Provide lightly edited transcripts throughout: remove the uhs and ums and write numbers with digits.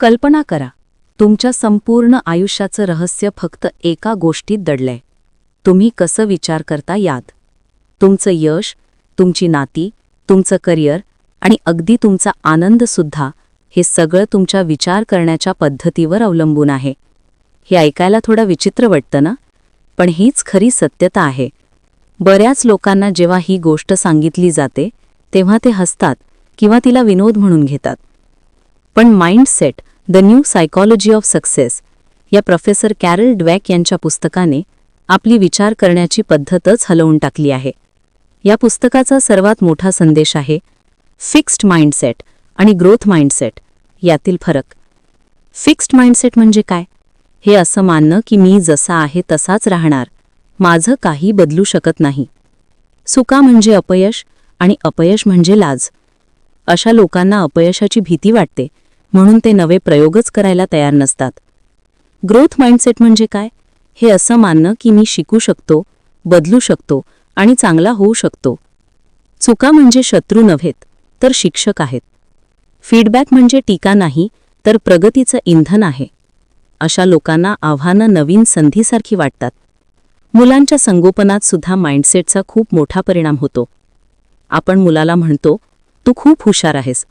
कल्पना करा, तुमच्या संपूर्ण आयुष्याचं रहस्य फक्त एका गोष्टीत दडलंय. तुम्ही कसं विचार करता यात. तुमचं यश, तुमची नाती, तुमचं करिअर आणि अगदी तुमचा आनंदसुद्धा हे सगळं तुमच्या विचार करण्याच्या पद्धतीवर अवलंबून आहे. हे ऐकायला थोडं विचित्र वाटतं ना, पण हीच खरी सत्यता आहे. बऱ्याच लोकांना जेव्हा ही गोष्ट सांगितली जाते तेव्हा ते हसतात किंवा तिला विनोद म्हणून घेतात. पण mindset the new psychology of success या प्रोफेसर कॅरल ड्वेक यांच्या पुस्तकाने आपली विचार करण्याची पद्धतच हलवून टाकली आहे. या पुस्तकाचा सर्वात मोठा संदेश आहे फिक्स्ड माइंडसेट आणि ग्रोथ माइंडसेट यातील फरक. फिक्स्ड माइंडसेट म्हणजे काय? हे असं मानणं की मी जसा आहे तसाच राहणार, माझं काही बदलू शकत नाही. चुका म्हणजे अपयश आणि अपयश म्हणजे लाज. अशा लोकांना अपयशाची भीती वाटते, म्हणून ते नवे प्रयोगच करायला तयार नसतात. ग्रोथ माइंडसेट म्हणजे काय? हे असं मानणं की मी शिकू शकतो, बदलू शकतो आणि चांगला होऊ शकतो. चुका म्हणजे शत्रू नव्हेत, तर शिक्षक आहेत. फीडबॅक म्हणजे टीका नाही, तर प्रगतीचं इंधन आहे. अशा लोकांना आव्हानं नवीन संधीसारखी वाटतात. मुलांच्या संगोपनात सुद्धा माइंडसेटचा खूप मोठा परिणाम होतो. आपण मुलाला म्हणतो, तू खूप हुशार आहेस,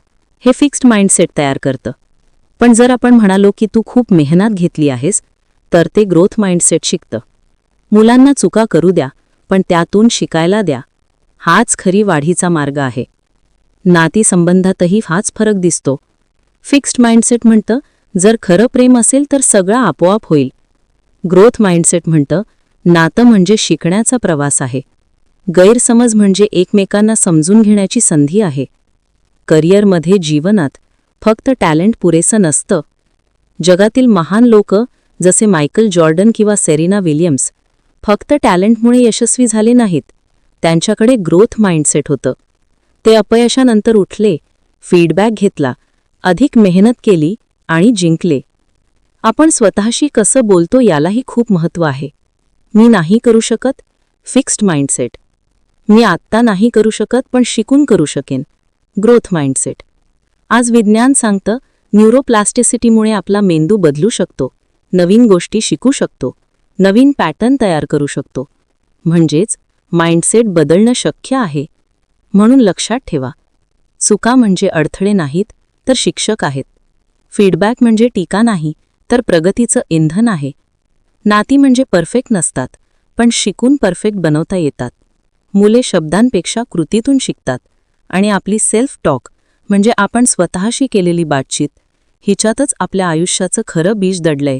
हे फिक्स्ड माइंडसेट तयार करतं. पण जर आपण म्हणालो की तू खूप मेहनत घेतली आहेस, तर ते ग्रोथ माइंडसेट शिकतं. मुलांना चुका करू द्या, पण त्यातून शिकायला द्या. हाच खरी वाढीचा मार्ग आहे. नातीसंबंधातही हाच फरक दिसतो. फिक्स्ड माइंडसेट म्हणतं, जर खरं प्रेम असेल तर सगळं आपोआप होईल. ग्रोथ माइंडसेट म्हणतं, नातं म्हणजे शिकण्याचा प्रवास आहे. गैरसमज म्हणजे एकमेकांना समजून घेण्याची संधी आहे. करिअरमध्ये, जीवनात फक्त टॅलेंट पुरेसं नसतं. जगातील महान लोक जसे मायकल जॉर्डन किंवा सेरेना विलियम्स फक्त टॅलेंटमुळे यशस्वी झाले नाहीत. त्यांच्याकडे ग्रोथ माइंडसेट होतं. ते अपयशानंतर उठले, फीडबॅक घेतला, अधिक मेहनत केली आणि जिंकले. आपण स्वतःशी कसं बोलतो यालाही खूप महत्त्व आहे. मी नाही करू शकत, फिक्स्ड माइंडसेट. मी आत्ता नाही करू शकत, पण शिकून करू शकेन, ग्रोथ माइंडसेट. आज विज्ञान सांगतं, न्यूरोप्लास्टिसिटीमुळे आपला मेंदू बदलू शकतो, नवीन गोष्टी शिकू शकतो, नवीन पॅटर्न तयार करू शकतो. म्हणजेच माइंडसेट बदलणं शक्य आहे. म्हणून लक्षात ठेवा, चुका म्हणजे अडथळे नाहीत, तर शिक्षक आहेत. फीडबॅक म्हणजे टीका नाही, तर प्रगतीचं इंधन आहे. नाती म्हणजे परफेक्ट नसतात, पण शिकून परफेक्ट बनवता येतात. मुले शब्दांपेक्षा कृतीतून शिकतात आणि आपली सेल्फ टॉक म्हणजे आपण स्वतःशी केलेली बातचीत हिच्यातच आपल्या आयुष्याचं खरं बीज दडलंय.